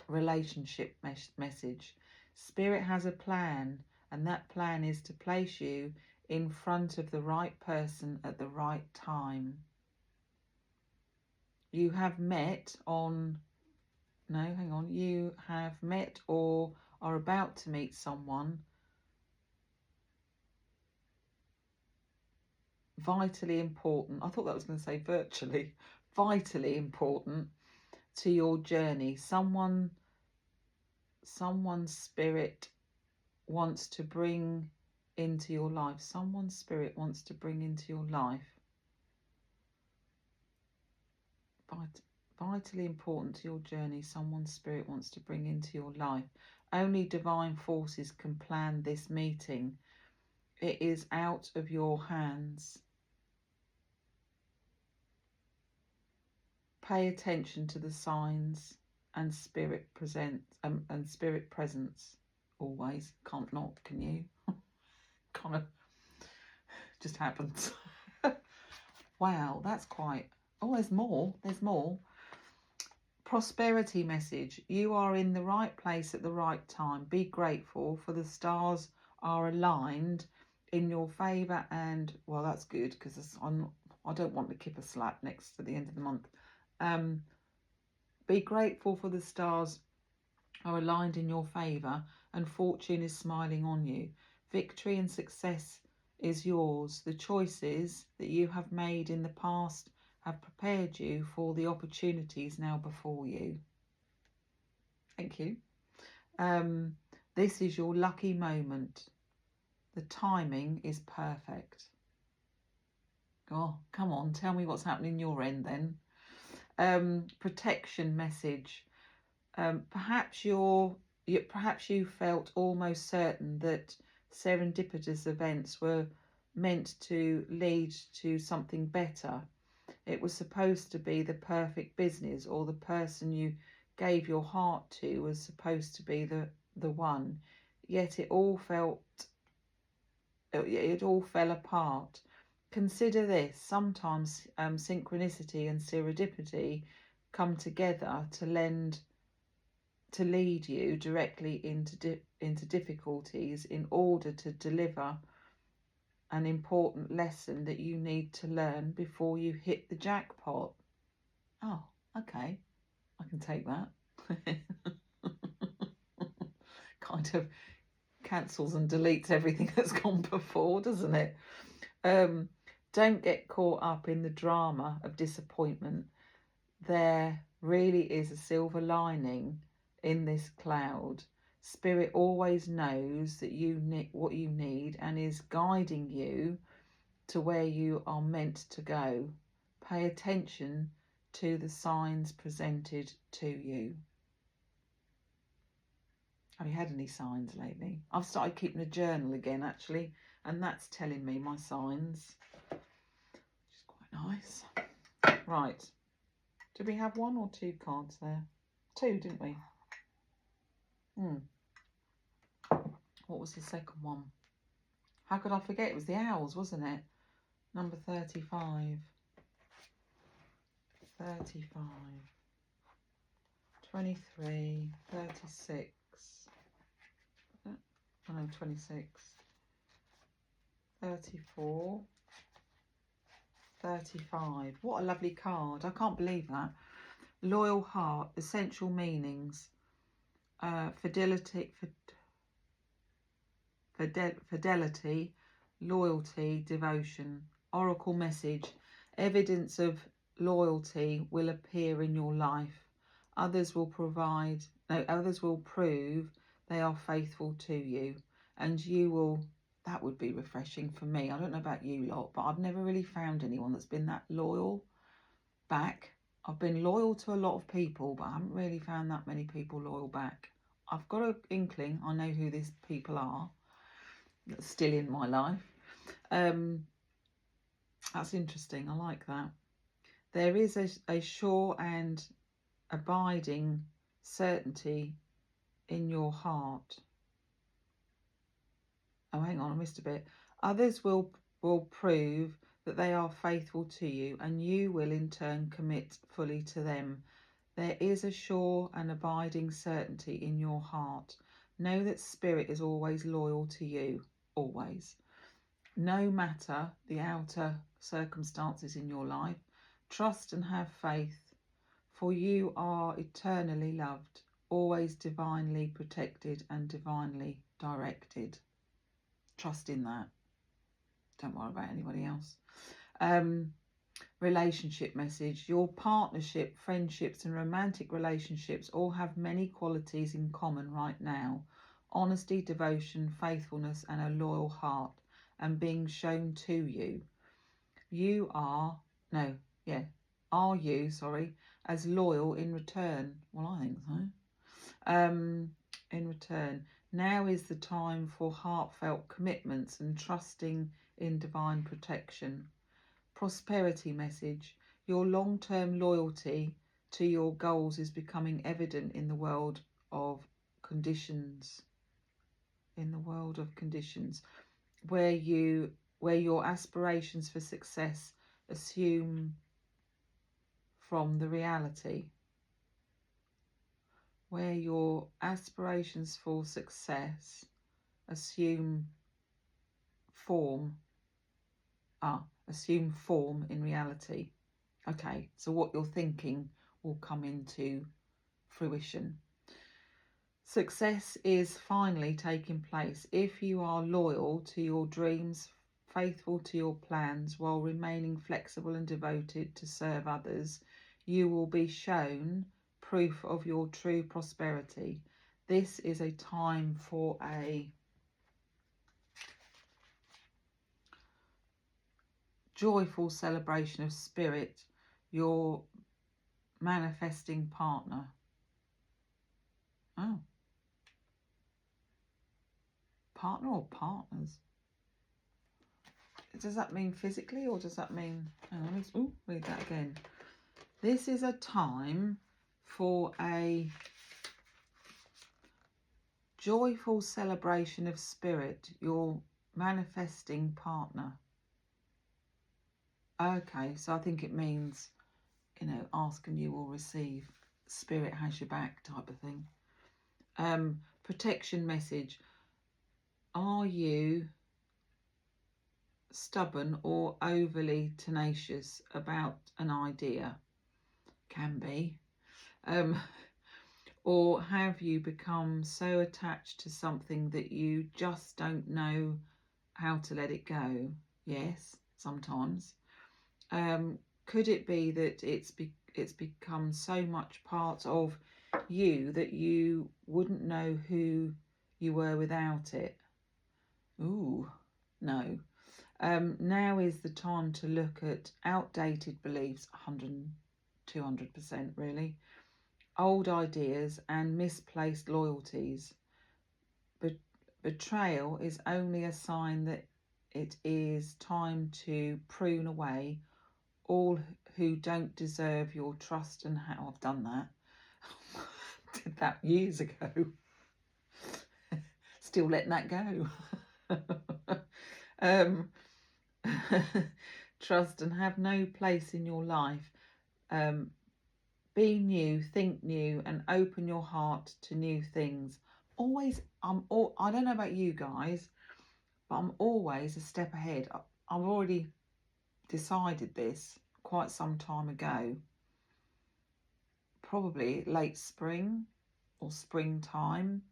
Relationship message. Spirit has a plan, and that plan is to place you in front of the right person at the right time. You have met on, no, hang on, you have met or are about to meet someone vitally important. I thought that was going to say virtually. Vitally important to your journey. Someone's spirit wants to bring into your life. Someone's spirit wants to bring into your life. Vitally important to your journey. Someone's spirit wants to bring into your life. Only divine forces can plan this meeting. It is out of your hands. Pay attention to the signs and spirit presence always. Can't not, can you? Kind of just happens. Wow, that's quite, oh, there's more. Prosperity message. You are in the right place at the right time. Be grateful, for the stars are aligned in your favour, and well, that's good, because I don't want to keep a slap next to the end of the month. Be grateful, for the stars are aligned in your favour and fortune is smiling on you. Victory and success is yours. The choices that you have made in the past have prepared you for the opportunities now before you. Thank you. This is your lucky moment. The timing is perfect. Oh, come on, tell me what's happening your end then. Protection message. Perhaps you felt almost certain that serendipitous events were meant to lead to something better. It was supposed to be the perfect business, or the person you gave your heart to was supposed to be the one. Yet it all fell apart. Consider this. Sometimes synchronicity and serendipity come together to lead you directly into difficulties in order to deliver an important lesson that you need to learn before you hit the jackpot. Oh, okay, I can take that. Kind of cancels and deletes everything that's gone before, doesn't it? Don't get caught up in the drama of disappointment. There really is a silver lining in this cloud. Spirit always knows that you need what you need and is guiding you to where you are meant to go. Pay attention to the signs presented to you. Have you had any signs lately? I've started keeping a journal again, actually, and that's telling me my signs, which is quite nice. Right. Did we have 1 or 2 cards there? 2, didn't we? What was the second one? How could I forget? It was the owls, wasn't it? Number 35. 35. 23. 36. Oh no, 26. 34. 35. What a lovely card. I can't believe that. Loyal heart, essential meanings, fidelity, loyalty, devotion, oracle message, evidence of loyalty will appear in your life. Others will prove they are faithful to you, and you will. That would be refreshing for me. I don't know about you lot, but I've never really found anyone that's been that loyal back. I've been loyal to a lot of people, but I haven't really found that many people loyal back. I've got an inkling. I know who these people are that's still in my life. That's interesting. I like that. There is a sure and abiding certainty in your heart. Oh, hang on, I missed a bit. Others will prove that they are faithful to you, and you will in turn commit fully to them. There is a sure and abiding certainty in your heart. Know that Spirit is always loyal to you, always. No matter the outer circumstances in your life, trust and have faith, for you are eternally loved, always divinely protected and divinely directed. Trust in that. Don't worry about anybody else. Relationship message. Your partnership, friendships and romantic relationships all have many qualities in common right now. Honesty, devotion, faithfulness and a loyal heart, and being shown to you. Are you as loyal in return? Well, I think so. In return. Now is the time for heartfelt commitments and trusting in divine protection. Prosperity message. Your long-term loyalty to your goals is becoming evident in the world of conditions. Where your aspirations for success assume from the reality. Where your aspirations for success assume form in reality. Okay, so what you're thinking will come into fruition. Success is finally taking place if you are loyal to your dreams, faithful to your plans, while remaining flexible and devoted to serve others. You will be shown proof of your true prosperity. This is a time for a joyful celebration of spirit, your manifesting partner. Oh. Partner or partners? Does that mean physically or does that mean... read that again. This is a time for a joyful celebration of spirit, your manifesting partner. Okay, so I think it means, ask and you will receive. Spirit has your back type of thing. Protection message. Are you stubborn or overly tenacious about an idea? Can be. Or have you become so attached to something that you just don't know how to let it go? Yes, sometimes. Could it be that it's become so much part of you that you wouldn't know who you were without it? Ooh, no. Now is the time to look at outdated beliefs, 200% really, old ideas and misplaced loyalties. Betrayal is only a sign that it is time to prune away all who don't deserve your trust and how I've done that. Did that years ago. Still letting that go. Trust and have no place in your life. Be new, think new, and open your heart to new things. Always, I don't know about you guys, but I'm always a step ahead. I've already decided this quite some time ago, probably late spring or springtime.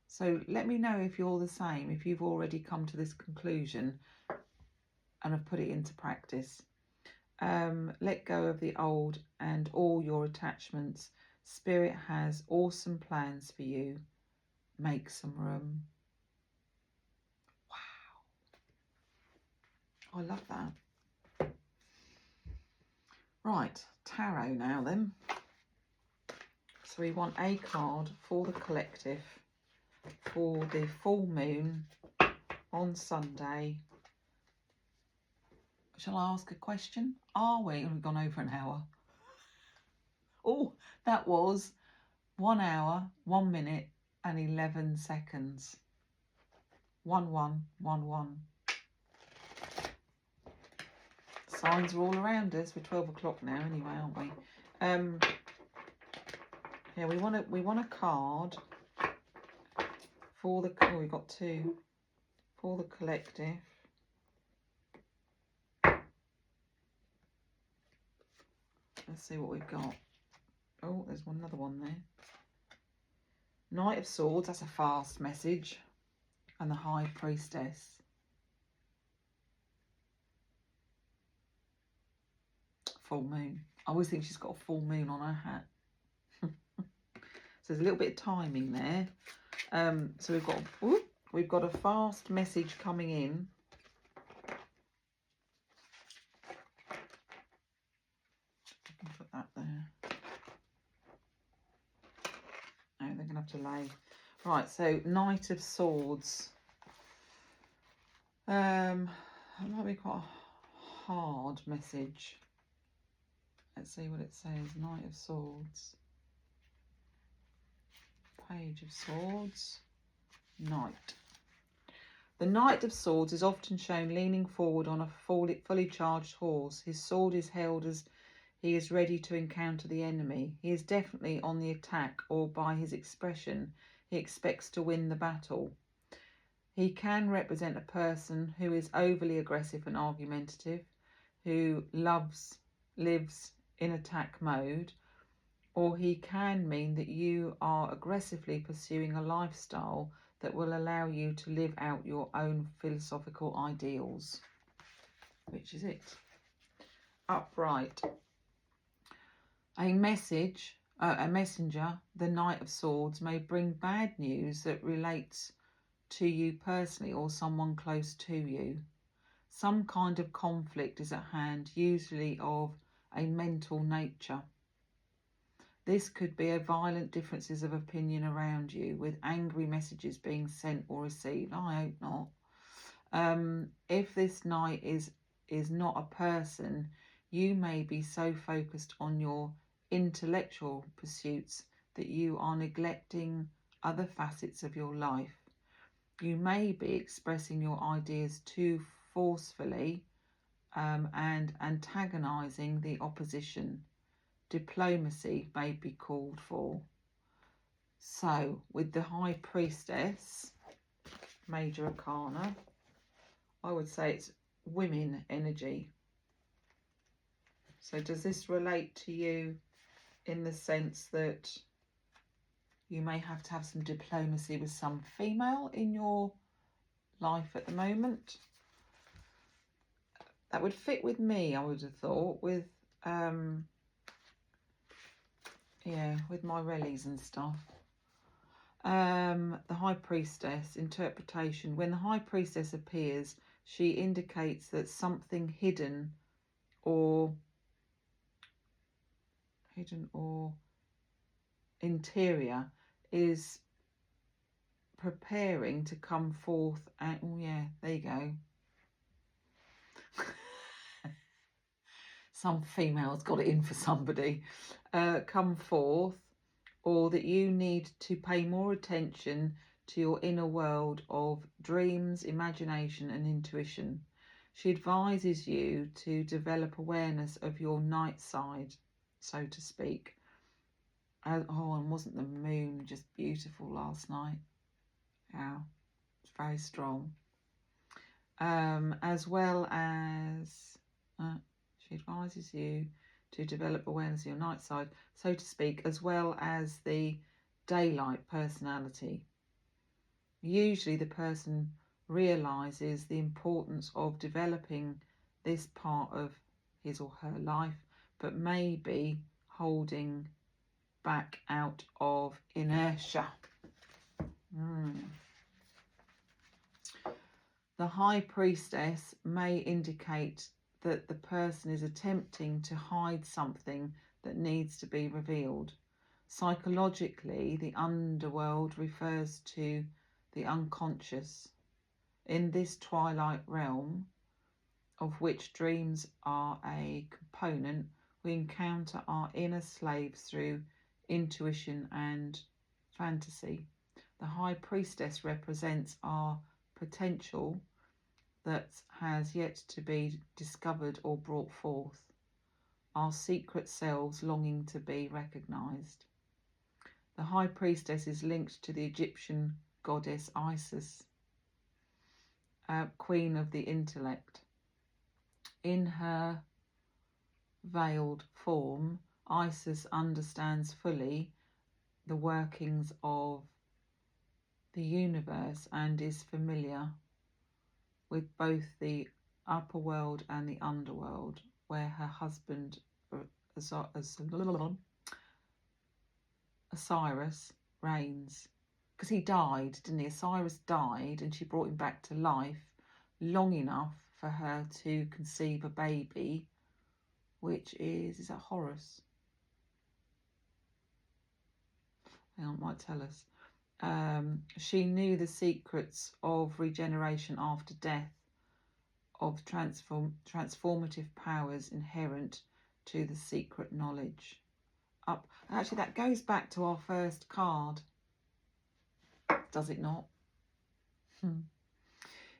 So let me know if you're the same, if you've already come to this conclusion and have put it into practice. Let go of the old and all your attachments. Spirit has awesome plans for you. Make some room. Wow. I love that. Right, tarot now then. So we want a card for the collective for the full moon on Sunday. Shall I ask a question? Are we? We've gone over an hour. Oh, that was 1 hour, 1 minute and 11 seconds. 1111. Signs are all around us. We're 12 o'clock now anyway, aren't we? Yeah, we want a card for the, oh, we've got two for the collective. Let's see what we've got. Oh, there's another one there. Knight of Swords, that's a fast message. And the High Priestess. Full moon. I always think she's got a full moon on her hat. So there's a little bit of timing there. So we've got a fast message coming in. I can put that there. Oh, they're gonna have to lay. Right, so Knight of Swords. That might be quite a hard message. Let's see what it says. Knight of Swords. Page of Swords. Knight. The Knight of Swords is often shown leaning forward on a fully charged horse. His sword is held as he is ready to encounter the enemy. He is definitely on the attack, or by his expression, he expects to win the battle. He can represent a person who is overly aggressive and argumentative, who lives in attack mode, or he can mean that you are aggressively pursuing a lifestyle that will allow you to live out your own philosophical ideals. Which is it? Upright. A messenger, the Knight of Swords, may bring bad news that relates to you personally or someone close to you. Some kind of conflict is at hand, usually of a mental nature. This could be a violent differences of opinion around you, with angry messages being sent or received. I hope not. If this knight is not a person, you may be so focused on your intellectual pursuits that you are neglecting other facets of your life. You may be expressing your ideas too forcefully and antagonizing the opposition. Diplomacy may be called for. So, with the High Priestess, Major Arcana, I would say it's women energy. So does this relate to you in the sense that you may have to have some diplomacy with some female in your life at the moment? That would fit with me, I would have thought, with yeah, with my rallies and stuff. The High Priestess, interpretation. When the High Priestess appears, she indicates that something hidden or interior is preparing to come forth and, oh yeah, there you go. Some female's got it in for somebody. Come forth, or that you need to pay more attention to your inner world of dreams, imagination and intuition. She advises you to develop awareness of your night side, so to speak. Oh, and wasn't the moon just beautiful last night? Yeah, it's very strong. As well as she advises you to develop awareness of your night side, so to speak, as well as the daylight personality. Usually the person realizes the importance of developing this part of his or her life, but maybe holding back out of inertia. The High Priestess may indicate that the person is attempting to hide something that needs to be revealed. Psychologically, the underworld refers to the unconscious. In this twilight realm, of which dreams are a component, we encounter our inner slaves through intuition and fantasy. The High Priestess represents our potential that has yet to be discovered or brought forth, our secret selves longing to be recognized. The High Priestess is linked to the Egyptian goddess Isis, queen of the intellect. In her veiled form, Isis understands fully the workings of the universe and is familiar with both the upper world and the underworld, where her husband Osiris reigns. Because he died, didn't he? Osiris died and she brought him back to life long enough for her to conceive a baby, which is that Horus? Hang on, might tell us. She knew the secrets of regeneration after death, of transformative powers inherent to the secret knowledge. Actually, that goes back to our first card, does it not?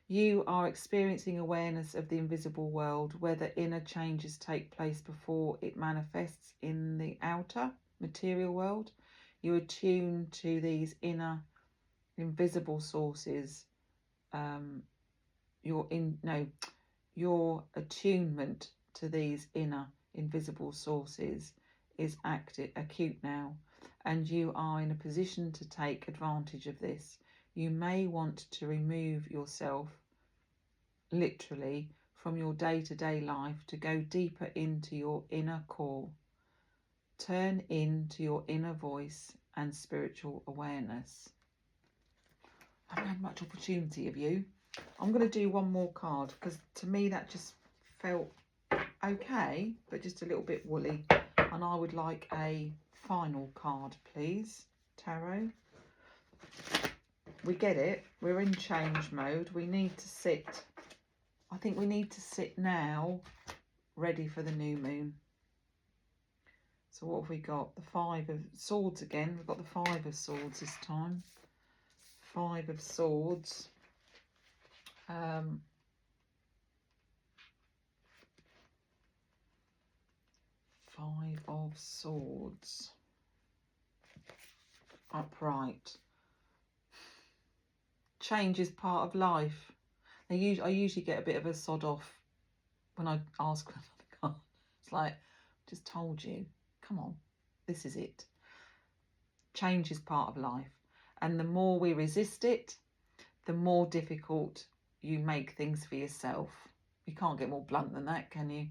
You are experiencing awareness of the invisible world, whether inner changes take place before it manifests in the outer material world. You attune to these inner invisible sources. Your attunement to these inner invisible sources is acute now, and you are in a position to take advantage of this. You may want to remove yourself literally from your day-to-day life to go deeper into your inner core. Turn into your inner voice and spiritual awareness. I haven't had much opportunity of you. I'm going to do one more card because to me that just felt okay, but just a little bit woolly. And I would like a final card, please, Tarot. We get it. We're in change mode. We need to sit. I think we need to sit now, ready for the new moon. So what have we got? The Five of Swords again. We've got the Five of Swords this time. Five of Swords. Five of Swords. Upright. Change is part of life. I usually get a bit of a sod off when I ask for another card. It's like, just told you. Come on, this is it. Change is part of life. And the more we resist it, the more difficult you make things for yourself. You can't get more blunt than that, can you?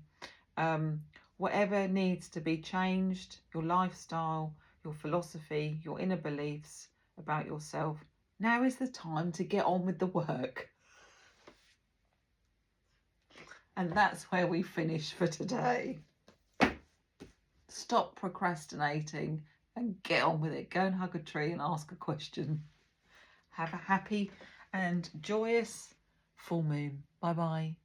Whatever needs to be changed, your lifestyle, your philosophy, your inner beliefs about yourself, now is the time to get on with the work. And that's where we finish for today. Stop procrastinating and get on with it. Go and hug a tree and ask a question. Have a happy and joyous full moon. Bye bye.